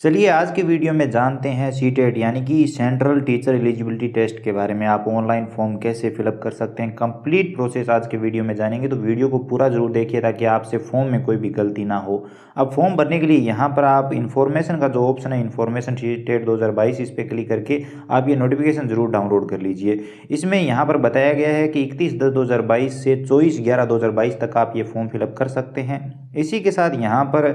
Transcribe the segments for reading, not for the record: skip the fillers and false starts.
चलिए आज के वीडियो में जानते हैं सीटेट यानी कि सेंट्रल टीचर एलिजिबिलिटी टेस्ट के बारे में। आप ऑनलाइन फॉर्म कैसे फिलअप कर सकते हैं, कंप्लीट प्रोसेस आज के वीडियो में जानेंगे। तो वीडियो को पूरा जरूर देखिए ताकि आपसे फॉर्म में कोई भी गलती ना हो। अब फॉर्म भरने के लिए यहाँ पर आप इन्फॉर्मेशन का जो ऑप्शन है, इन्फॉर्मेशन सीटेट 2022, इस पर क्लिक करके आप ये नोटिफिकेशन जरूर डाउनलोड कर लीजिए। इसमें यहाँ पर बताया गया है कि 31/10/2022 से 24/11/2022 तक आप ये फॉर्म फिलअप कर सकते हैं। इसी के साथ यहाँ पर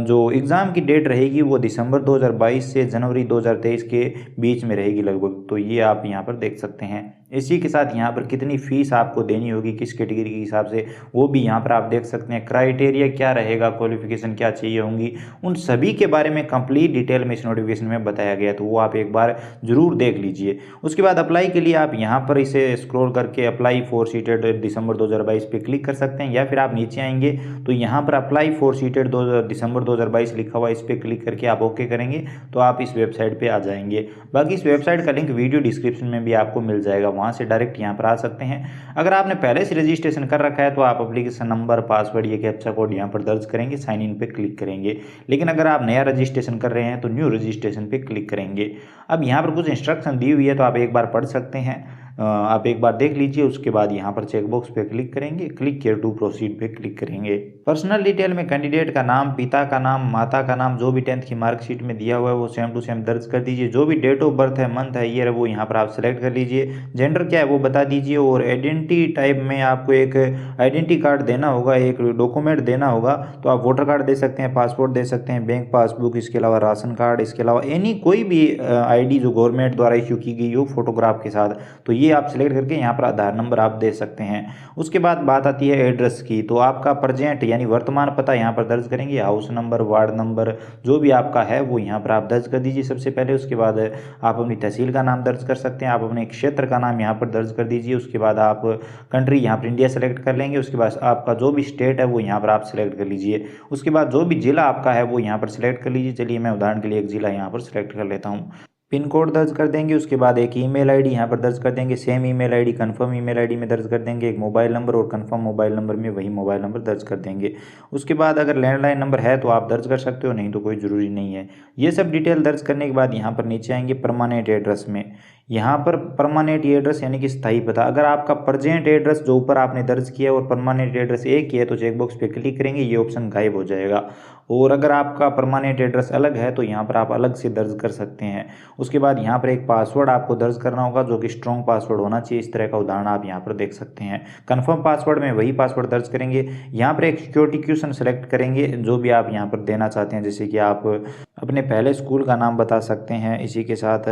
जो एग्ज़ाम की डेट रहेगी वो दिसंबर 2022 से जनवरी 2023 के बीच में रहेगी लगभग। तो ये आप यहाँ पर देख सकते हैं। इसी के साथ यहाँ पर कितनी फ़ीस आपको देनी होगी, किस कैटेगरी के हिसाब से, वो भी यहाँ पर आप देख सकते हैं। क्राइटेरिया क्या रहेगा, क्वालिफिकेशन क्या चाहिए होंगी, उन सभी के बारे में कंप्लीट डिटेल में इस नोटिफिकेशन में बताया गया। तो वो आप एक बार ज़रूर देख लीजिए। उसके बाद अप्लाई के लिए आप यहाँ पर इसे स्क्रॉल करके अप्लाई फॉर सीटेट दिसंबर 2022 पे क्लिक कर सकते हैं, या फिर आप नीचे आएंगे तो यहाँ पर अप्लाई फॉर सीटेट दिसंबर 2022 लिखा हुआ, इस पर क्लिक करके आप ओके करेंगे तो आप इस वेबसाइट पे आ जाएंगे। बाकी इस वेबसाइट का लिंक वीडियो डिस्क्रिप्शन में भी आपको मिल जाएगा, वहाँ से डायरेक्ट यहाँ पर आ सकते हैं। अगर आपने पहले से रजिस्ट्रेशन कर रखा है तो आप एप्लीकेशन नंबर, पासवर्ड, ये कैप्चा कोड यहाँ पर दर्ज करेंगे, साइन इन पे क्लिक करेंगे। लेकिन अगर आप नया रजिस्ट्रेशन कर रहे हैं तो न्यू रजिस्ट्रेशन पे क्लिक करेंगे। अब यहाँ पर कुछ इंस्ट्रक्शन दी हुई है तो आप एक बार पढ़ सकते हैं, आप एक बार देख लीजिए। उसके बाद यहाँ पर चेकबॉक्स पे क्लिक करेंगे, क्लिक केयर टू प्रोसीड पे क्लिक करेंगे। पर्सनल डिटेल में कैंडिडेट का नाम, पिता का नाम, माता का नाम, जो भी 10th की मार्कशीट में दिया हुआ है वो सेम टू सेम दर्ज कर दीजिए। जो भी डेट ऑफ बर्थ है, मंथ है, ईयर है, वो यहाँ पर आप सेलेक्ट कर लीजिए। जेंडर क्या है वो बता दीजिए। और आइडेंटिटी टाइप में आपको एक आइडेंटिटी कार्ड देना होगा, एक डॉक्यूमेंट देना होगा। तो आप वोटर कार्ड दे सकते हैं, पासपोर्ट दे सकते हैं, बैंक पासबुक, इसके अलावा राशन कार्ड, इसके अलावा एनी कोई भी ID जो गवर्नमेंट द्वारा इश्यू की गई हो फोटोग्राफ के साथ। तो ये आप सिलेक्ट करके यहाँ पर आधार नंबर आप दे सकते हैं। उसके बाद बात आती है एड्रेस की। तो आपका प्रेजेंट यानी वर्तमान पता यहाँ पर दर्ज करेंगे, हाउस नंबर, वार्ड नंबर, जो भी आपका है वो यहाँ पर आप दर्ज कर दीजिए सबसे पहले। उसके बाद आप अपनी तहसील का नाम दर्ज कर सकते हैं, आप अपने क्षेत्र का नाम यहाँ पर दर्ज कर दीजिए। उसके बाद आप कंट्री यहाँ पर इंडिया सेलेक्ट कर लेंगे। उसके बाद आपका जो भी स्टेट है वो यहाँ पर आप सिलेक्ट कर लीजिए। उसके बाद जो भी जिला आपका है वो यहाँ पर सिलेक्ट कर लीजिए। चलिए मैं उदाहरण के लिए एक जिला यहाँ पर सिलेक्ट कर लेता हूँ। पिन कोड दर्ज कर देंगे। उसके बाद एक ईमेल आईडी यहाँ पर दर्ज कर देंगे, same email ID confirm email ID में दर्ज कर देंगे। एक मोबाइल नंबर और कंफर्म मोबाइल नंबर में वही मोबाइल नंबर दर्ज कर देंगे। उसके बाद अगर लैंडलाइन नंबर है तो आप दर्ज कर सकते हो, नहीं तो कोई ज़रूरी नहीं है। ये सब डिटेल दर्ज करने के बाद यहाँ पर नीचे आएंगे परमानेंट एड्रेस में। यहाँ पर परमानेंट एड्रेस यानी कि स्थायी पता। अगर आपका प्रेजेंट एड्रेस जो ऊपर आपने दर्ज किया और परमानेंट एड्रेस एक ही है तो चेकबॉक्स पे क्लिक करेंगे, ये ऑप्शन गायब हो जाएगा। और अगर आपका परमानेंट एड्रेस अलग है तो यहाँ पर आप अलग से दर्ज कर सकते हैं। उसके बाद यहाँ पर एक पासवर्ड आपको दर्ज करना होगा जो कि स्ट्रॉन्ग पासवर्ड होना चाहिए। इस तरह का उदाहरण आप यहाँ पर देख सकते हैं। कंफर्म पासवर्ड में वही पासवर्ड दर्ज करेंगे। यहाँ पर एक सिक्योरिटी क्वेश्चन सेलेक्ट करेंगे जो भी आप यहाँ पर देना चाहते हैं, जैसे कि आप अपने पहले स्कूल का नाम बता सकते हैं, इसी के साथ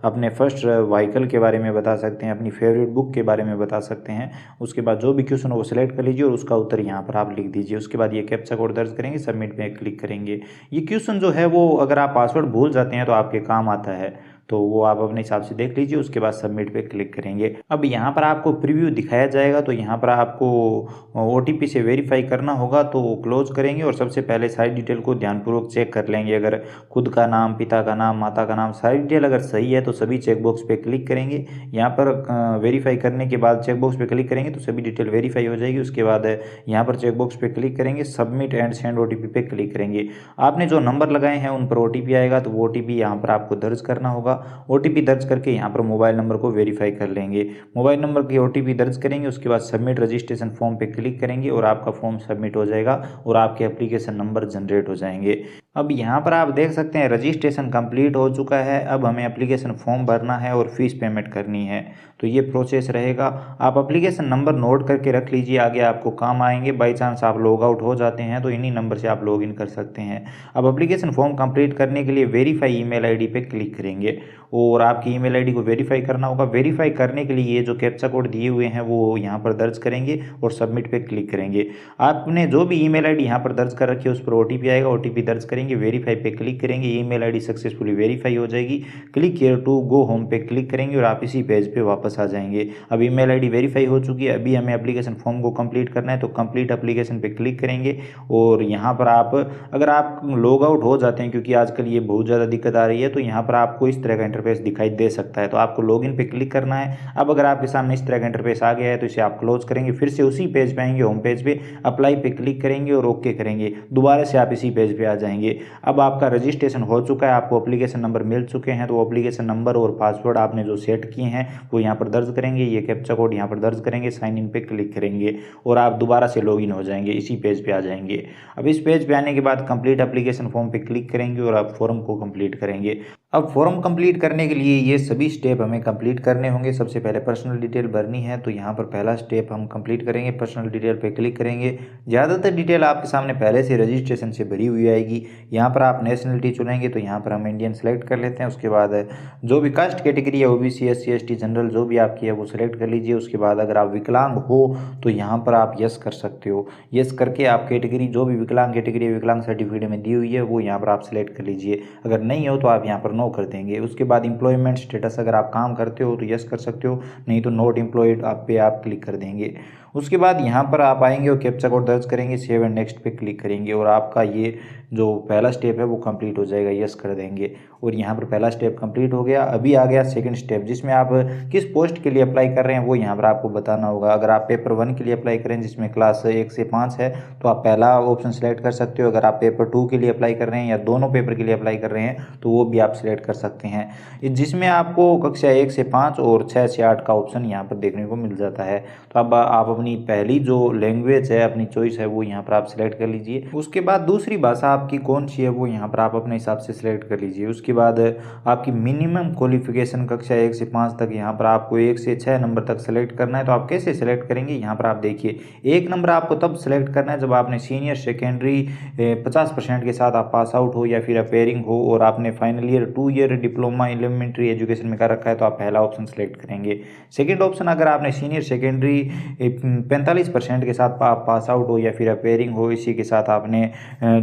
अपने फर्स्ट व्हीकल के बारे में बता सकते हैं, अपनी फेवरेट बुक के बारे में बता सकते हैं। उसके बाद जो भी क्वेश्चन हो वो सिलेक्ट कर लीजिए और उसका उत्तर यहाँ पर आप लिख दीजिए। उसके बाद ये कैप्चा कोड दर्ज करेंगे, सबमिट पे क्लिक करेंगे। ये क्वेश्चन जो है वो अगर आप पासवर्ड भूल जाते हैं तो आपके काम आता है, तो वो आप अपने हिसाब से देख लीजिए। उसके बाद सबमिट पे क्लिक करेंगे। अब यहाँ पर आपको प्रीव्यू दिखाया जाएगा, तो यहाँ पर आपको OTP से वेरीफाई करना होगा, तो वो क्लोज करेंगे और सबसे पहले सारी डिटेल को ध्यानपूर्वक चेक कर लेंगे। अगर खुद का नाम, पिता का नाम, माता का नाम, सारी डिटेल अगर सही है तो सभी चेकबॉक्स पे क्लिक करेंगे। यहाँ पर वेरीफाई करने के बाद चेकबॉक्स पे क्लिक करेंगे तो सभी डिटेल वेरीफाई हो जाएगी। उसके बाद यहाँ पर चेकबॉक्स पे क्लिक करेंगे, सबमिट एंड सेंड OTP पे क्लिक करेंगे। आपने जो नंबर लगाए हैं उन पर OTP आएगा, तो वो OTP यहाँ पर आपको दर्ज करना होगा। OTP दर्ज करके यहाँ पर मोबाइल नंबर को वेरीफाई कर लेंगे। मोबाइल नंबर की OTP दर्ज करेंगे। उसके बाद सबमिट रजिस्ट्रेशन फॉर्म पे क्लिक करेंगे और आपका फॉर्म सबमिट हो जाएगा और आपके एप्लीकेशन नंबर जनरेट हो जाएंगे। अब यहाँ पर आप देख सकते हैं रजिस्ट्रेशन कंप्लीट हो चुका है। अब हमें एप्लीकेशन फॉर्म भरना है और फीस पेमेंट करनी है। तो ये प्रोसेस रहेगा। आप एप्लीकेशन नंबर नोट करके रख लीजिए, आगे आपको काम आएंगे। बाई चांस आप लॉग आउट हो जाते हैं तो इन्हीं नंबर से आप लॉग इन कर सकते हैं। अब एप्लीकेशन फॉर्म कंप्लीट करने के लिए वेरीफाई ईमेल आईडी पे क्लिक करेंगे और आपकी ईमेल आईडी को वेरीफाई करना होगा। वेरीफाई करने के लिए ये जो कैप्चा कोड दिए हुए हैं वो यहाँ पर दर्ज करेंगे और सबमिट पे क्लिक करेंगे। आपने जो भी ईमेल आईडी यहाँ पर दर्ज कर रखी है उस पर OTP आएगा, OTP दर्ज करेंगे, वेरीफाई पे क्लिक करेंगे, ईमेल आईडी सक्सेसफुली वेरीफाई हो जाएगी। Click here to go home पे क्लिक करेंगे और आप इसी पेज पे वापस आ जाएंगे। अब ईमेल आईडी वेरीफाई हो चुकी है। अभी हमें एप्लीकेशन फॉर्म को कंप्लीट करना है, तो कंप्लीट एप्लीकेशन पे क्लिक करेंगे और यहाँ पर आप अगर आप लॉग आउट हो जाते हैं, क्योंकि आजकल ये बहुत ज़्यादा दिक्कत आ रही है, तो यहाँ पर आपको इस तरह का इंटरफेस दिखाई दे सकता है। तो आपको लॉगिन पे क्लिक करना है। अब अगर आपके सामने इस तरह का इंटरफेस आ गया है तो इसे आप क्लोज करेंगे, फिर से उसी पेज पे आएंगे, होम पेज पे अप्लाई पे क्लिक करेंगे और ओके करेंगे। दोबारा से आप इसी पेज पे आ जाएंगे। अब आपका रजिस्ट्रेशन हो चुका है, आपको एप्लीकेशन नंबर मिल चुके हैं। तो एप्लीकेशन नंबर और पासवर्ड आपने जो सेट किए हैं वो यहाँ पर दर्ज करेंगे, ये कैप्चा कोड यहाँ पर दर्ज करेंगे, साइन इन पे क्लिक करेंगे और आप दोबारा से लॉगिन हो जाएंगे, इसी पेज पे आ जाएंगे। अब इस पेज पे आने के बाद कंप्लीट एप्लीकेशन फॉर्म पे क्लिक करेंगे और आप फॉर्म को कंप्लीट करेंगे। अब फॉर्म कंप्लीट करने के लिए ये सभी स्टेप हमें कंप्लीट करने होंगे। सबसे पहले पर्सनल डिटेल भरनी है, तो यहाँ पर पहला स्टेप हम कंप्लीट करेंगे, पर्सनल डिटेल पे क्लिक करेंगे। ज़्यादातर डिटेल आपके सामने पहले से रजिस्ट्रेशन से भरी हुई आएगी। यहाँ पर आप नेशनलिटी चुनेंगे, तो यहाँ पर हम इंडियन सेलेक्ट कर लेते हैं। उसके बाद जो भी कास्ट कैटेगरी है, ओबीसी, एससी, एसटी, जनरल जो भी आपकी है वो सिलेक्ट कर लीजिए। उसके बाद अगर आप विकलांग हो तो यहाँ पर आप यस कर सकते हो। यस करके आप कैटेगरी जो भी विकलांग कैटेगरी विकलांग सर्टिफिकेट में दी हुई है वो यहाँ पर आप सिलेक्ट कर लीजिए। अगर नहीं हो तो आप यहाँ पर नो कर देंगे। उसके बाद एम्प्लॉयमेंट स्टेटस, अगर आप काम करते हो तो यस कर सकते हो, नहीं तो नॉट एम्प्लॉयड आप पे आप क्लिक कर देंगे। उसके बाद यहाँ पर आप आएंगे और कैप्चा कोड दर्ज करेंगे, सेव एंड नेक्स्ट पे क्लिक करेंगे और आपका ये जो पहला स्टेप है वो कंप्लीट हो जाएगा, यस कर देंगे। और यहाँ पर पहला स्टेप कंप्लीट हो गया। अभी आ गया सेकंड स्टेप, जिसमें आप किस पोस्ट के लिए अप्लाई कर रहे हैं वो यहाँ पर आपको बताना होगा। अगर आप पेपर 1 के लिए अप्लाई करें जिसमें क्लास 1 से 5 है तो आप पहला ऑप्शन सेलेक्ट कर सकते हो। अगर आप पेपर 2 के लिए अप्लाई कर रहे हैं या दोनों पेपर के लिए अप्लाई कर रहे हैं तो वो भी आप सिलेक्ट कर सकते हैं, जिसमें आपको कक्षा 1 से 5 और 6 से 8 का ऑप्शन यहाँ पर देखने को मिल जाता है। तो अब आप अपनी पहली जो लैंग्वेज है, अपनी चॉइस है, वो यहाँ पर आप सिलेक्ट कर लीजिए। उसके बाद दूसरी भाषा आपकी कौन सी है वो यहाँ पर आप अपने हिसाब से सिलेक्ट कर लीजिए। उसके बाद आपकी मिनिमम क्वालिफिकेशन कक्षा 1 से 5 तक यहाँ पर आपको 1 से 6 नंबर तक सेलेक्ट करना है। तो आप कैसे सेलेक्ट करेंगे, यहाँ पर आप देखिए 1 नंबर आपको तब सेलेक्ट करना है जब आपने सीनियर सेकेंडरी 50% के साथ आप पास आउट हो या फिर अपेयरिंग हो और आपने final year 2 year diploma elementary education में कर रखा है तो आप पहला ऑप्शन सेलेक्ट करेंगे। सेकेंड ऑप्शन, अगर आपने सीनियर सेकेंडरी 45% के साथ पास आउट हो या फिर अपेयरिंग हो, इसी के साथ आपने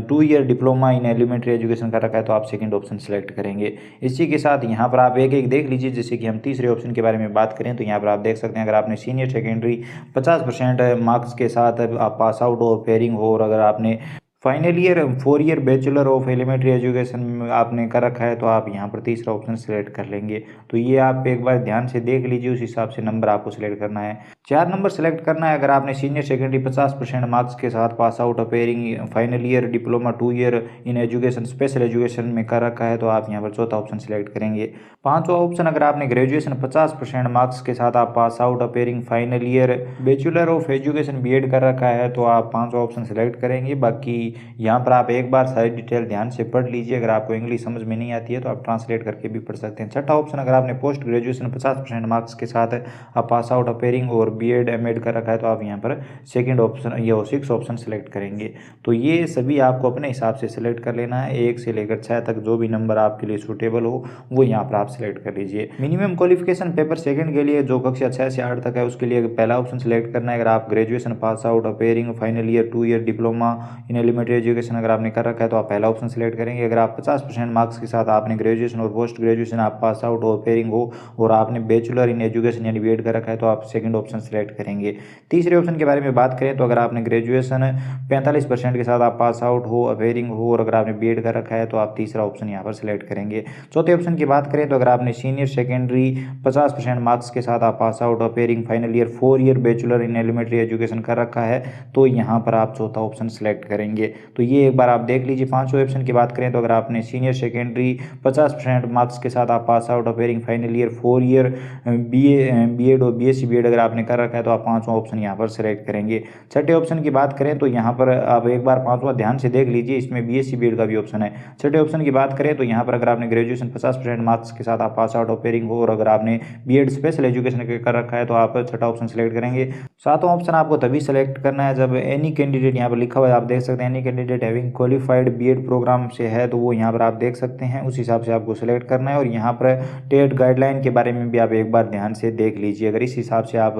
2 year diploma in elementary education कर रखा है तो आप सेकंड ऑप्शन सेलेक्ट करेंगे। इसी के साथ यहाँ पर आप एक एक देख लीजिए। जैसे कि हम तीसरे ऑप्शन के बारे में बात करें तो यहाँ पर आप देख सकते हैं, अगर आपने सीनियर सेकेंडरी 50% मार्क्स के साथ आप पास आउट हो, अपेयरिंग हो और अगर आपने final year 4 year bachelor of elementary education में आपने कर रखा है तो आप यहाँ पर तीसरा ऑप्शन सेलेक्ट कर लेंगे। तो ये आप एक बार ध्यान से देख लीजिए, उस हिसाब से नंबर आपको सिलेक्ट करना है। 4 नंबर सेलेक्ट करना है, अगर आपने सीनियर सेकेंडरी 50% मार्क्स के साथ पास out, appearing, final year diploma 2 year in education special education में कर रखा है तो आप यहाँ पर चौथा ऑप्शन सेलेक्ट करेंगे। पाँचवा ऑप्शन, अगर आपने ग्रेजुएशन 50% मार्क्स के साथ आप pass out, appearing, final year bachelor of education BEd कर रखा है तो आप पाँचवा ऑप्शन सेलेक्ट करेंगे। बाकी यहाँ पर आप एक बार सारी डिटेल ध्यान से पढ़ लीजिए। अगर आपको इंग्लिश समझ में नहीं आती है तो आप ट्रांसलेट करके भी पढ़ सकते हैं। छठा ऑप्शन, अगर आपने पोस्ट ग्रेजुएशन 50% मार्क्स के साथ आप पास आउट, अपेयरिंग और बीएड एमएड कर रखा है तो आप यहाँ पर सेकंड ऑप्शन या 6 ऑप्शन सेलेक्ट करेंगे। तो ये सभी आपको अपने हिसाब से सिलेक्ट कर लेना है। 1 से लेकर 6 तक जो भी नंबर आपके लिए सूटेबल हो वो यहाँ पर आप सिलेक्ट कर लीजिए। मिनिमम क्वालिफिकेशन पेपर सेकंड के लिए जो कक्षा 6 से 8 तक है उसके लिए पहला ऑप्शन सेलेक्ट करना है। अगर आप graduation pass out, appearing, final year 2 year diploma in elementary education अगर आपने कर रखा है तो आप पहला ऑप्शन सेलेक्ट करेंगे। अगर आप 50% मार्क्स के साथ आपने ग्रेजुएशन और पोस्ट ग्रेजुएशन आप पास आउट हो, अपेयरिंग हो और आपने बैचलर इन एजुकेशन यानी बीएड कर रखा है तो आप सेकंड ऑप्शन सेलेक्ट करेंगे। तीसरे ऑप्शन के बारे में बात करें तो अगर आपने ग्रेजुएशन 45% के साथ आप पास आउट हो, अपेयरिंग हो और अगर आपने बीएड कर रखा है तो आप तीसरा ऑप्शन यहाँ पर सेलेक्ट करेंगे। चौथे ऑप्शन की बात करें तो अगर आपने सीनियर सेकेंडरी 50% मार्क्स के साथ आप pass out, appearing, final year 4 year bachelor in elementary education कर रखा है तो यहाँ पर आप चौथा ऑप्शन सेलेक्ट करेंगे। तो ये एक बार आप देख लीजिए। पांचवें ऑप्शन की बात करें तो अगर आपने सीनियर सेकेंडरी 50% मार्क्स के साथ आप pass out, appearing, final year 4 year BEd और बीएससी बीएड अगर आपने कर रखा है तो आप पांचवा ऑप्शन यहाँ पर सेलेक्ट करेंगे। छठे ऑप्शन की बात करें तो यहाँ पर आप एक बार पांचवा ध्यान से देख लीजिए, इसमें बीएससी बीएड का भी ऑप्शन है। छठे ऑप्शन की बात करें तो यहाँ पर अगर आपने ग्रेजुएशन 50% मार्क्स के साथ आप पास आउट, अपेयरिंग हो और अगर आपने बीएड स्पेशल एजुकेशन कर रखा है तो आप छठा ऑप्शन सेलेक्ट करेंगे। सातवां ऑप्शन आपको तभी सेलेक्ट करना है जब एनी कैंडिडेट, यहाँ पर लिखा हुआ है आप देख सकते हैं, any candidate having qualified BEd programme से है तो वो यहाँ पर आप देख सकते हैं, उस हिसाब से आपको सेलेक्ट करना है। और यहाँ पर टेट गाइडलाइन के बारे में भी आप एक बार ध्यान से देख लीजिए, अगर इस हिसाब से आप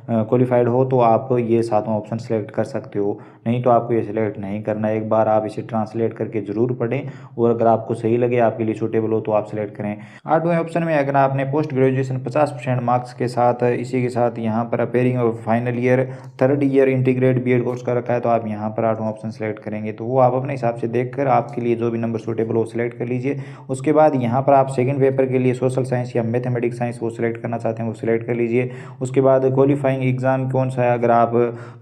क्वालिफाइड हो तो आप ये सातवां ऑप्शन सेलेक्ट कर सकते हो, नहीं तो आपको ये सिलेक्ट नहीं करना है। एक बार आप इसे ट्रांसलेट करके जरूर पढ़ें और अगर आपको सही लगे, आपके लिए सूटेबल हो तो आप सिलेक्ट करें। आठवें ऑप्शन में अगर आपने पोस्ट ग्रेजुएशन 50% मार्क्स के साथ इसी के साथ यहाँ पर अपेयरिंग और final year 3rd year integrate BEd course कर रखा है तो आप यहाँ पर आठवां ऑप्शन सेलेक्ट करें। करेंगे, तो वो आप अपने हिसाब से देखकर आपके लिए जो भी नंबर सूटेबल हो सिलेक्ट कर लीजिए। उसके बाद यहाँ पर आप सेकंड पेपर के लिए सोशल साइंस या मैथमेटिक्स साइंस वो सिलेक्ट करना चाहते हैं वो सिलेक्ट कर लीजिए। उसके बाद क्वालिफाइंग एग्ज़ाम कौन सा है, अगर आप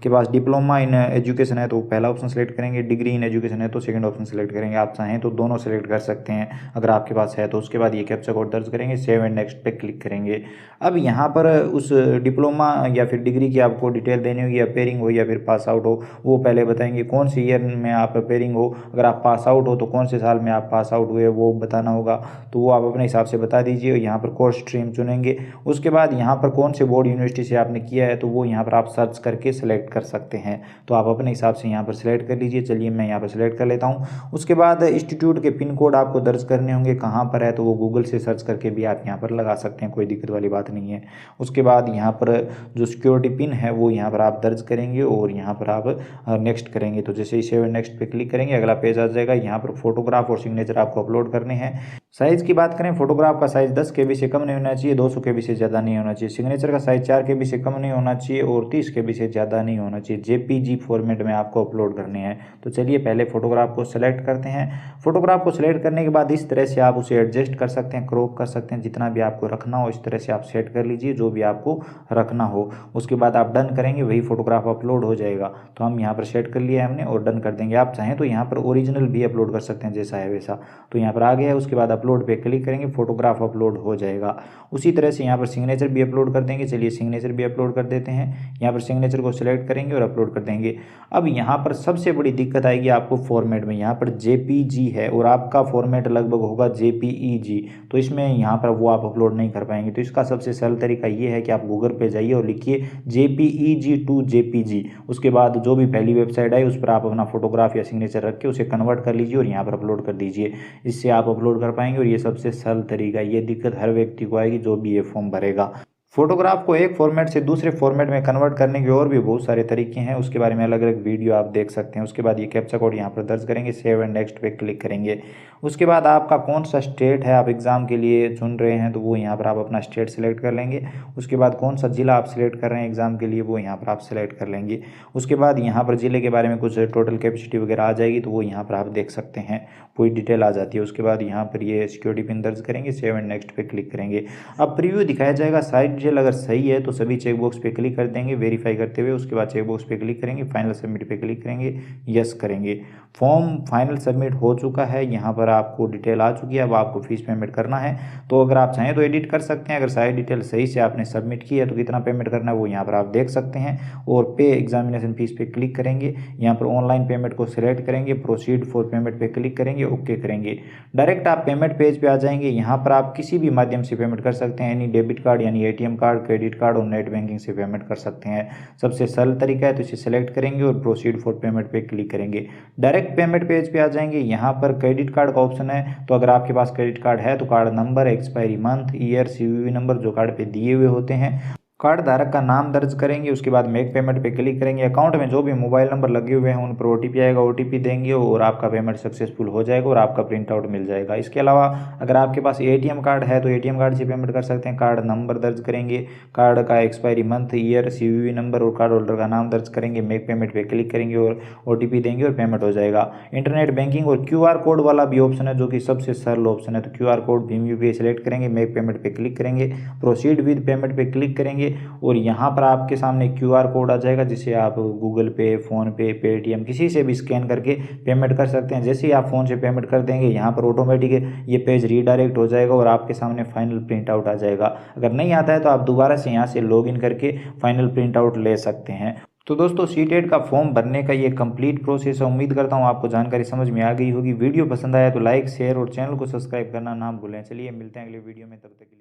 के पास डिप्लोमा इन एजुकेशन है तो पहला ऑप्शन सेलेक्ट करेंगे, डिग्री इन एजुकेशन है तो सेकंड ऑप्शन सेलेक्ट करेंगे। आप चाहें तो दोनों सेलेक्ट कर सकते हैं अगर आपके पास है तो। उसके बाद ये कैप्चा कोड दर्ज करेंगे, सेव एंड नेक्स्ट पे क्लिक करेंगे। अब यहाँ पर उस डिप्लोमा या फिर डिग्री की आपको डिटेल देनी होगी, अपेयरिंग हो या फिर पास आउट हो, वो पहले बताएंगे कौन सी ईयर में आप अपेयरिंग हो, अगर आप पास आउट हो तो कौन से साल में आप पास आउट हुए वो बताना होगा, तो वो आप अपने हिसाब से बता दीजिए। यहाँ पर कोर्स स्ट्रीम चुनेंगे। उसके बाद यहाँ पर कौन से बोर्ड यूनिवर्सिटी से आपने किया है तो वो यहाँ पर आप सर्च करके सिलेक्ट कर सकते हैं, तो आप अपने हिसाब से यहाँ पर सिलेक्ट कर लीजिए। चलिए मैं यहाँ पर सिलेक्ट कर लेता हूँ। उसके बाद इंस्टीट्यूट के पिन कोड आपको दर्ज करने होंगे, कहाँ पर है तो वो गूगल से सर्च करके भी आप यहाँ पर लगा सकते हैं, कोई दिक्कत वाली बात नहीं है। उसके बाद यहाँ पर जो सिक्योरिटी पिन है वो यहाँ पर आप दर्ज करेंगे और यहाँ पर आप नेक्स्ट करेंगे। तो जैसे ही सेव नेक्स्ट पे क्लिक करेंगे अगला पेज आ जाएगा। यहाँ पर फोटोग्राफ और सिग्नेचर आपको अपलोड करने हैं। साइज़ की बात करें, फोटोग्राफ का साइज़ 10 KB से कम नहीं होना चाहिए, 200 KB से ज़्यादा नहीं होना चाहिए। सिग्नेचर का साइज़ 4 KB से कम नहीं होना चाहिए और 30 KB से ज़्यादा नहीं होना चाहिए। JPG फॉर्मेट में आपको अपलोड करने हैं। तो चलिए पहले फोटोग्राफ को सेलेक्ट करते हैं। फोटोग्राफ को सिलेक्ट करने के बाद इस तरह से आप उसे एडजस्ट कर सकते हैं, क्रॉप कर सकते हैं, जितना भी आपको रखना हो इस तरह से आप सेट कर लीजिए जो भी आपको रखना हो। उसके बाद आप डन करेंगे, वही फोटोग्राफ अपलोड हो जाएगा। तो हम यहाँ पर सेट कर लिया है हमने और डन कर देंगे। आप चाहें तो यहाँ पर ओरिजिनल भी अपलोड कर सकते हैं जैसा है वैसा। तो यहाँ पर आ गया है। उसके बाद अपलोड पे क्लिक करेंगे, फोटोग्राफ अपलोड हो जाएगा। उसी तरह से यहाँ पर सिग्नेचर भी अपलोड कर देंगे। चलिए सिग्नेचर भी अपलोड कर देते हैं। यहाँ पर सिग्नेचर को सिलेक्ट करेंगे और अपलोड कर देंगे। अब यहाँ पर सबसे बड़ी दिक्कत आएगी आपको फॉर्मेट में। यहाँ पर JPG है और आपका फॉर्मेट लगभग होगा JPEG, तो इसमें यहाँ पर वो आप अपलोड नहीं कर पाएंगे। तो इसका सबसे सरल तरीका ये है कि आप गूगल पे जाइए और लिखिए JPEG to JPG। उसके बाद जो भी पहली वेबसाइट आई उस पर आप अपना फोटोग्राफ या सिग्नेचर रख के उसे कन्वर्ट कर लीजिए और यहाँ पर अपलोड कर दीजिए। इससे आप अपलोड कर पाएंगे और ये सबसे सरल तरीका। ये दिक्कत हर व्यक्ति को आएगी जो भी ये फॉर्म भरेगा। फोटोग्राफ को एक फॉर्मेट से दूसरे फॉर्मेट में कन्वर्ट करने के और भी बहुत सारे तरीके हैं, उसके बारे में अलग अलग वीडियो आप देख सकते हैं। उसके बाद ये कैप्चा कोड यहाँ पर दर्ज करेंगे, सेव एंड नेक्स्ट पे क्लिक करेंगे। उसके बाद आपका कौन सा स्टेट है आप एग्ज़ाम के लिए चुन रहे हैं तो वो यहाँ पर आप अपना स्टेट सेलेक्ट कर लेंगे। उसके बाद कौन सा ज़िला आप सिलेक्ट कर रहे हैं एग्ज़ाम के लिए वो यहाँ पर आप सिलेक्ट कर लेंगे। उसके बाद यहाँ पर ज़िले के बारे में कुछ टोटल कैपेसिटी वगैरह आ जाएगी तो वो यहाँ पर आप देख सकते हैं, पूरी डिटेल आ जाती है। उसके बाद यहाँ पर ये सिक्योरिटी पिन दर्ज करेंगे, सेव एंड नेक्स्ट पे क्लिक करेंगे। अब प्रीव्यू दिखाया जाएगा, सारी डिटेल अगर सही है तो सभी चेकबॉक्स पे क्लिक कर देंगे वेरीफाई करते हुए। उसके बाद चेकबॉक्स पे क्लिक करेंगे, फाइनल सबमिट पे क्लिक करेंगे, यस करेंगे। फॉर्म फाइनल सबमिट हो चुका है। यहाँ पर आपको डिटेल आ चुकी है। अब आपको फीस पेमेंट करना है तो अगर आप चाहें तो एडिट कर सकते हैं। अगर सारी डिटेल सही से आपने सबमिट की है तो कितना पेमेंट करना है वो यहाँ पर आप देख सकते हैं। और पे एग्जामिनेशन फीस पे क्लिक करेंगे, यहाँ पर ऑनलाइन पेमेंट को सिलेक्ट करेंगे, प्रोसीड फॉर पेमेंट पे क्लिक करेंगे, ओके करेंगे। डायरेक्ट आप पेमेंट पेज पे आ जाएंगे। यहाँ पर आप किसी भी माध्यम से पेमेंट कर सकते हैं, यानी डेबिट कार्ड यानी ATM कार्ड, क्रेडिट कार्ड और नेट बैंकिंग से पेमेंट कर सकते हैं। सबसे सरल तरीका है तो इसे सेलेक्ट करेंगे और प्रोसीड फॉर पेमेंट पे क्लिक करेंगे। डायरेक्ट पेमेंट पेज पे आ जाएंगे। यहाँ पर क्रेडिट कार्ड का ऑप्शन है, तो अगर आपके पास क्रेडिट कार्ड है तो card number, expiry month, year, CVV number जो कार्ड पे दिए हुए होते हैं, कार्ड धारक का नाम दर्ज करेंगे। उसके बाद मेक पेमेंट पे क्लिक करेंगे। अकाउंट में जो भी मोबाइल नंबर लगे हुए हैं उन पर OTP आएगा, OTP देंगे और आपका पेमेंट सक्सेसफुल हो जाएगा और आपका प्रिंट आउट मिल जाएगा। इसके अलावा अगर आपके पास ATM कार्ड है तो ATM कार्ड से पेमेंट कर सकते हैं। कार्ड नंबर दर्ज करेंगे, कार्ड का expiry month, year, CVV number और कार्ड होल्डर का नाम दर्ज करेंगे, मेक पेमेंट पे क्लिक करेंगे और OTP देंगे और पेमेंट हो जाएगा। इंटरनेट बैंकिंग और QR कोड वाला भी ऑप्शन है जो कि सबसे सरल ऑप्शन है, तो QR code Bhim UPI select करेंगे, मेक पेमेंट पे क्लिक करेंगे, प्रोसीड विद पेमेंट पे क्लिक करेंगे और यहाँ पर आपके सामने QR कोड आ जाएगा जिसे आप गूगल पे, फ़ोन पे, पेटीएम किसी से भी स्कैन करके पेमेंट कर सकते हैं। जैसे ही आप फ़ोन से पेमेंट कर देंगे यहाँ पर ऑटोमेटिक ये पेज रीडायरेक्ट हो जाएगा और आपके सामने फाइनल प्रिंट आउट आ जाएगा। अगर नहीं आता है तो आप दोबारा से यहाँ से लॉगिन करके फाइनल प्रिंट आउट ले सकते हैं। तो दोस्तों सीटेट का फॉर्म भरने का ये कंप्लीट प्रोसेस है। उम्मीद करता हूँ आपको जानकारी समझ में आ गई होगी। वीडियो पसंद आया तो लाइक, शेयर और चैनल को सब्सक्राइब करना ना भूलें। चलिए मिलते हैं अगले वीडियो में, तब तक के लिए।